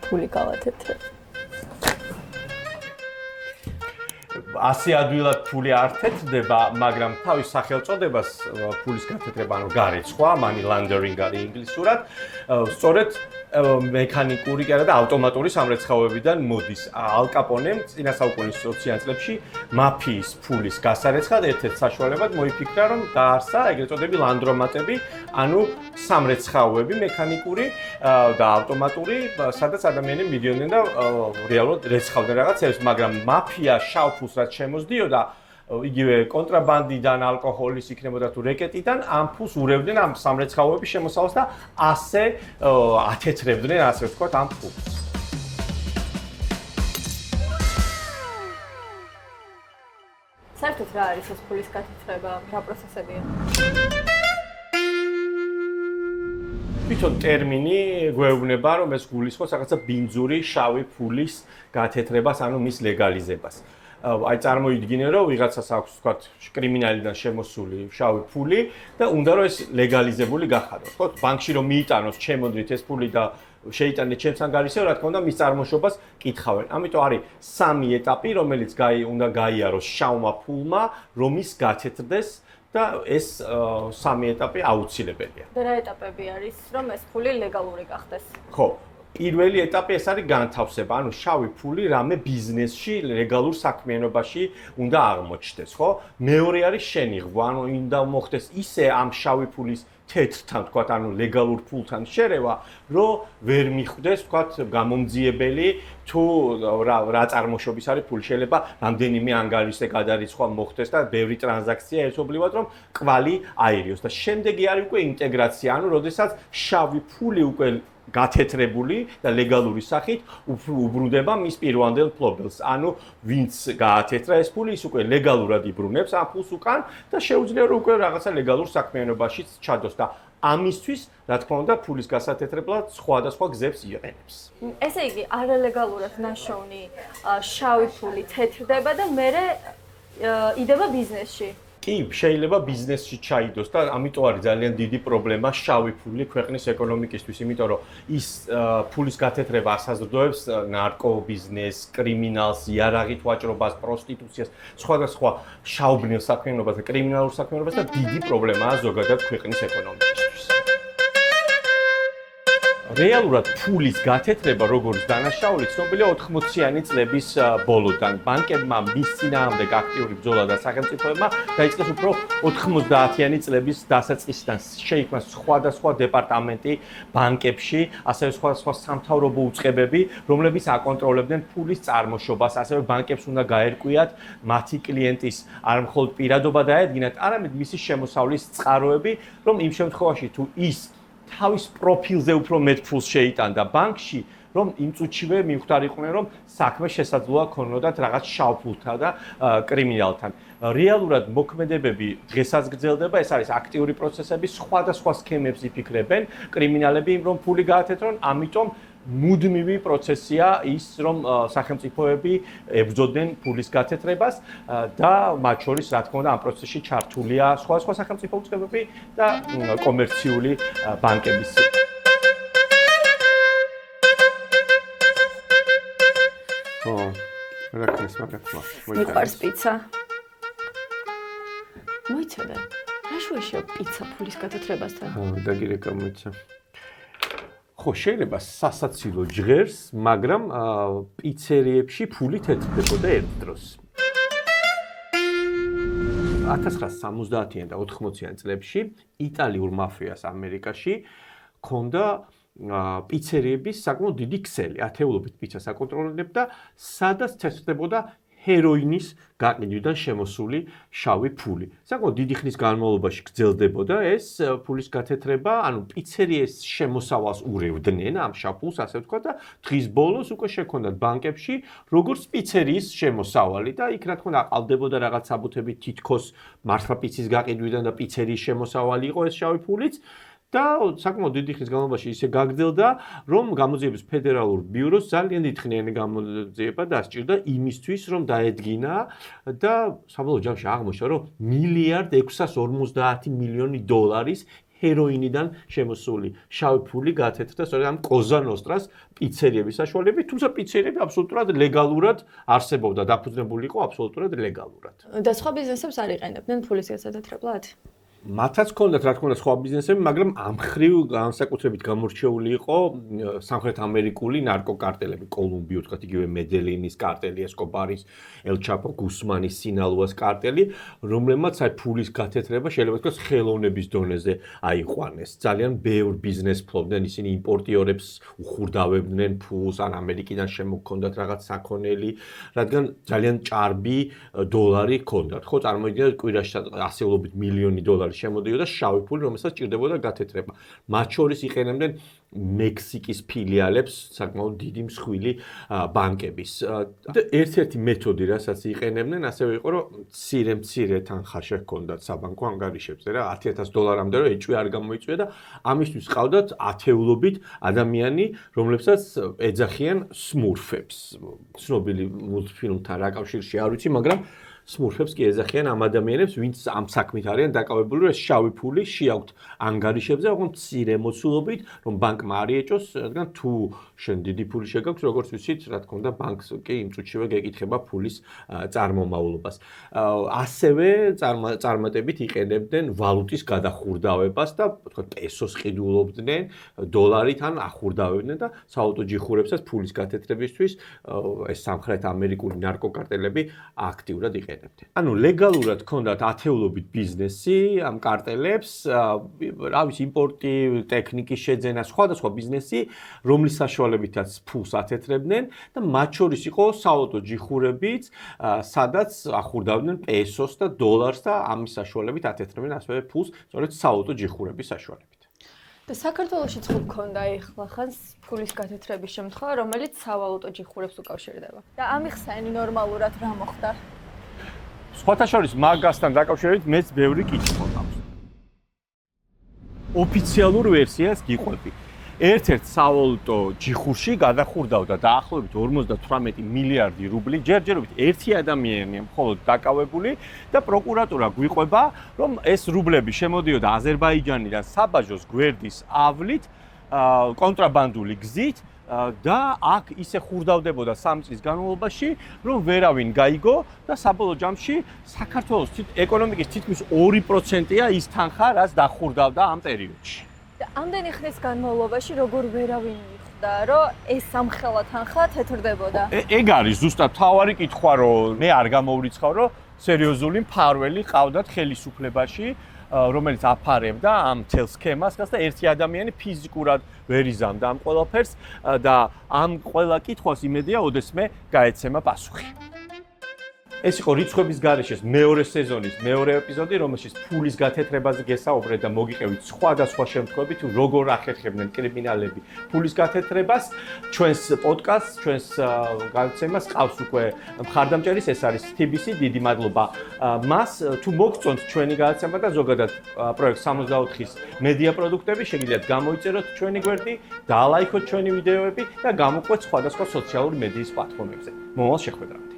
ფული გავათეთრებ. ასე ადვილად ფული არ თეთრდება, მაგრამ თავის სახელწოდებას ფულის გათეთრება, ანუ გარეცხვა, money laundering არის ინგლისურად, სწორედ მექანიკური კი არა და ავტომატური სამრეცხავებიდან მოდის. ალ კაპონემ წინა საუკუნის 20-იან წლებში მაფიის ფულის გასარეცხად ერთ-ერთ საშუალებად მოიფიქრა, რომ დაარსა ეგრეთ წოდებული ლანდრომატები, ანუ სამრეცხავები მექანიკური და ავტომატური, სადაც ადამიანები მიდიოდნენ და რეალურად რეცხავდნენ რაღაცებს, მაგრამ მაფია შავ ფულს რაც შემოსდიოდა იგივე კონტრაბანდიდან, ალკოჰოლის იქნებოდა თუ რეკეტიდან, ამ ფულს ურევდნენ ამ სამრეცხავების შემოსავალს და ასე ათეთრებდნენ, ასე ვთქვათ, ამ ფულს. საერთოდ რა არის ეს ფულის გათეთრება, რა პროცესებია? თვითონ ტერმინი გვეუბნება, რომ ეს გულისხმობს რაღაცა ბინძური შავი ფულის გათეთრებას, ანუ მის ლეგალიზებას. აი წარმოიდგინე, რომ ვიღაცას აქვს, ვთქვათ, კრიმინალიდან შემოსული შავი ფული და უნდა რომ ეს ლეგალიზებული გახადოს. ხო, ბანკში რომ მიიტანოს, ჩემოდრით ეს ფული და შეიტანეთ ჩემს ანგარიშზე, რა თქმა უნდა, მის წარმოშობას კითხავენ. ამიტომ არის სამი ეტაპი, რომელიც უნდა გაიაროს შავმა ფულმა, რომ ის გათეთრდეს და ეს სამი ეტაპი აუცილებელია. და რა ეტაპები არის, რომ ეს ფული ლეგალური გახდეს? ხო. პირველი ეტაპი ეს არის განთავსება, ანუ შავი ფული რამე ბიზნესში, ლეგალურ საქმიანობაში უნდა აღმოჩნდეს, ხო? მეორე არის შენიღვა, ანუ უნდა მოხდეს ისე ამ შავი ფულის თეთრთან, ვთქვათ, ანუ ლეგალურ ფულთან შერევა, რომ ვერ მიხვდეს, ვთქვათ, გამომძიებელი თუ რა წარმოშობის არის ფული. შეიძლება რამდენიმე ანგარიშზე გადარიცხვა მოხდეს და ბევრი ტრანზაქცია ერთობლივად რომ კვალი აირიოს და შემდეგი არის უკვე ინტეგრაცია, ანუ როდესაც შავი ფული უკვე გათეთრებული და ლეგალური სახით უბრუნდება მის პირვანდელ ფლობელს. ანუ ვინც გაათეთრა ეს ფული, ის უკვე ლეგალურად იბრუნებს ამ ფულს უკან და შეუძლია რომ უკვე რაღაცა ლეგალურ საქმიანობაშიც ჩადოს და ამისთვის, რა თქმა უნდა, ფულის გასათეთრებლად სხვადასხვა გზებს იყენებს. ესე იგი, არალეგალურად ნაშოვნი შავი ფული თეთრდება და მერე იდება ბიზნესში. კი, შეიძლება ბიზნესში ჩაიდოს და ამიტომ არის ძალიან დიდი პრობლემა შავი ფული ქვეყნის ეკონომიკისთვის, იმიტომ რომ ის ფულის გათეთრება ასაზრდოებს ნარკობიზნესს, კრიმინალს, იარაღით ვაჭრობას, პროსტიტუციას, სხვადასხვა შაუბნიელ საქმიანობას და კრიმინალურ საქმიანობას და დიდი პრობლემაა ზოგადად ქვეყნის ეკონომიკისთვის. რეალურად ფულის გათეთრება, როგორც დანაშაული, ცნობილია 80-იანი წლების ბოლოდან. ბანკებმა მის წინააღმდეგ აქტიური ბრძოლა და სახელმწიფოებმა დაიწყეს უფრო 90-იანი წლების დასაწყისიდან. შეიქმნა სხვადასხვა დეპარტამენტი ბანკებში, ასევე სხვადასხვა სამთავრობო უწყებები, რომლებიც აკონტროლებდნენ ფულის წარმოშობას, ასევე ბანკებს უნდა გაერკვიათ მათი კლიენტის არ მხოლოდ პირადობა დაედგინათ, არამედ მისი შემოსავლის წყაროები, რომ იმ შემთხვევაში თუ ის თავის პროფილზე უფრო მეტ ფულს შეიტანდა ბანკში, რომ იმ წუთშივე მივხვდარიყვნენ, რომ საქმე შესაძლოა ქონოდათ რაღაც შავ ფულთან და კრიმინალთან. რეალურად მოქმედებები დღესაც გრძელდება, ეს არის აქტიური პროცესები, სხვადასხვა სქემებს იფიქრებენ კრიმინალები, რომ ფული გაათეთრონ, ამიტომ მუდმივი პროცესია ის, რომ სახელმწიფოები ებრძოდნენ ფულის გათეთრებას და მათ შორის, რა თქმა უნდა, ამ პროცესში ჩართულია სხვადასხვა სახელმწიფო უწყებები და კომერციული ბანკების. რა ქნეს მაგათმა? მიყვარს პიცა. მოიცადე. რა შუაშია პიცა ფულის გათეთრებასთან? დაგირეკა მოიცა. ხო, შეიძლება სასაცილო ჟღერს, მაგრამ პიცერიებში ფული თეთრდებოდა ერთ დროს. 1970-იან და 80-იან წლებში იტალიურ მაფიას ამერიკაში ჰქონდა პიცერიების საკმაოდ დიდი ქსელი, ათეულობით პიცას აკონტროლებდა, სადაც თეთრდებოდა ჰეროინის გაყიდვიდან შემოსული შავი ფული. საკმაოდ დიდი ხნის განმავლობაში გრძელდებოდა ეს ფულის გათეთრება, ანუ პიცერიის შემოსავალს ურევდნენ ამ შავ ფულს, ასე ვთქვათ და დღის ბოლოს უკვე შექონდათ ბანკებში როგორც პიცერიის შემოსავალი და იქ რა თქმა უნდა აყალდებოდა რაღაც საბუთები თითქოს მართლა პიცის გაყიდვიდან და პიცერიის შემოსავალი იყო ეს შავი ფულიც. და საკმაოდ დიდი ხნის განმავლობაში ისე გაგრძელდა, რომ გამოძიების ფედერალურ ბიუროს ძალიან დიდხნიანი გამოძიება დასჭირდა იმისთვის, რომ დაედგინა და საბოლოო ჯამში აღმოჩნდა, რომ $1,650,000,000 ჰეროინიდან შემოსული შავი ფული გათეთრდა სწორედ ამ კოზა ნოსტრას პიცერიების საშუალებით, თუმცა პიცერიები აბსოლუტურად ლეგალურად არსებობდა, დაფუძნებული იყო აბსოლუტურად ლეგალურად. და სხვა ბიზნესებს არ იყენებდნენ ფულის გასათეთრებლად? მათაც ჰქონდათ რა თქმა უნდა სხვა ბიზნესები, მაგრამ ამ ხრივ განსაკუთრებით გამორჩეული იყო სამხრეთ ამერიკული ნარკოკარტელები, კოლუმბიო, თქვათ იგივე მედელინის კარტელი, ესკობარის, ელ ჩაპო გუსმანის, სინალუას კარტელი, რომლებმაც აი ფულის გათეთრება შეიძლება თქვას ხელოვნების დონეზე აიყვანეს. ძალიან ბევრ ბიზნესს ფლობდნენ, ისინი იმპორტიორებს უხურდავებდნენ ფულს, ან ამერიკიდან შემოგქონდათ რაღაც საქონელი, რადგან ძალიან ჭარბი დოლარი ჰქონდათ. ხო, წარმოიდგინეთ კვირაში ასეულობით მილიონი დოლარი შემოდიოდა შავი ფული, რომელსაც ჭირდებოდა გათეთრება. მათ შორის იყენებდნენ მექსიკის ფილიალებს, საკმაოდ დიდი მსხვილი ბანკების. და ერთ-ერთი მეთოდი, რასაც იყენებდნენ, ასევე იყო, რომ მცირე თანხა შეჰქონდათ საბანკო ანგარიშებზე რა, $10,000-მდე რომ ეჭვი არ გამოიწვია და ამისთვის ყავდათ ათეულობით ადამიანი, რომლებსაც ეძახიან სმურფებს. ცნობილი მულტფილმთან რა კავშირში არ ვიცი, მაგრამ სმურფებს კი ეძახიან ამ ადამიანებს, ვინც ამ საქმით არიან დაკავებული, რომ ეს შავი ფული შეაქვთ ანგარიშებზე, მაგრამ მცირე მოცულობით, რომ ბანკმა არ იეჭოს, რადგან თუ შენ დიდი ფული შეგაქვს, როგორც ვიცით, რა თქმა უნდა, ბანკს კი იმ წუთშივე გეკითხება ფულის წარმომავლობას. ასევე წარმატებით იყენებდნენ ვალუტის გადახურდავებას და თქვა პესოს ყიდულობდნენ, დოლარით ან ახურდავებდნენ და საავტო ჯიხურებსაც ფულის გათეთრებისთვის ეს სამხრეთ ამერიკული ნარკოკარტელები აქტიურად იყენებდნენ. ანუ ლეგალურად ჰქონდათ ათეულობით ბიზნესი ამ კარტელებს, რა ვიცი, იმპორტი, ტექნიკის შეძენა, სხვადასხვა ბიზნესი, რომლის საშუალებითაც ფულს ათეთრებდნენ და მათ შორის იყო საავტო ჯიხურებიც, სადაც ახურდავდნენ პესოს და დოლარს და ამის საშუალებით ათეთრებდნენ ასევე ფულს, სწორედ საავტო ჯიხურების საშუალებით. და საქართველოში ხო გქონდა ეხლახანს ფულის გათეთრების შემთხვევა, რომელიც საავტო ჯიხურებს უკავშირდება. და ამიხსენი ნორმალურად რა მოხდა? სხვათა შორის მაგასთან დაკავშირებით მეც ბევრი კითხვა მაქვს. ოფიციალურ ვერსიას გიყვები. ერთ-ერთ საავტო ჯიხურში გადახურდავდა დაახლოებით 58 მილიარდი რუბლი, ჯერჯერობით ერთი ადამიანია მხოლოდ დაკავებული და პროკურატურა გვიყვება, რომ ეს რუბლები შემოდიოდა აზერბაიჯანიდან საბაჟოს გვერდის ავლით, კონტრაბანდული გზით და აქ ისე ხურდავდებოდა 3 წლის განმავლობაში, რომ ვერავინ გაიგო და საბოლოო ჯამში საქართველოს ეკონომიკის თითქმის 2%-ია ის თანხა, რაც დახურდავდა ამ პერიოდში. და ამდენი ხნის განმავლობაში როგორ ვერავინ მიხვდა, რომ ეს სამხელა თანხა თეთრდებოდა? ეგ არის ზუსტად თავარი კითხვა, რომ მე არ გამოვრიცხავ, რომ სერიოზული მფარველი ყავდათ ხელისუფლებაში, რომელიც აფარებდა ამ მთელ სქემას და ერთი ადამიანი ფიზიკურად ვერ იზამდა ამ ყველაფერს და ამ ყველა კითხვას იმედია ოდესმე გაეცემა პასუხი. ეს იყო რიცხვების გარეშეს მეორე სეზონის მეორე ეპიზოდი, რომელშიც ფულის გათეთრებაზე გესაუბრეთ და მოგიყევით სხვადასხვა შემთხვევები, თუ როგორ ახერხებდნენ კრიმინალები ფულის გათეთრებას. ჩვენს პოდკასტს, ჩვენს გადაცემას ყავს უკვე მხარდამჭერის, ეს არის TBC, დიდი მადლობა მას. თუ მოგწონთ ჩვენი გადაცემა და ზოგადად პროექტ 64-ის მედია პროდუქტები, შეგიძლიათ გამოიწეროთ ჩვენი გვერდი, დაალაიქოთ ჩვენი ვიდეოები და გამოყვეთ სხვადასხვა სოციალური მედიის პლატფორმებზე. მომავალ შეხვედრამდე.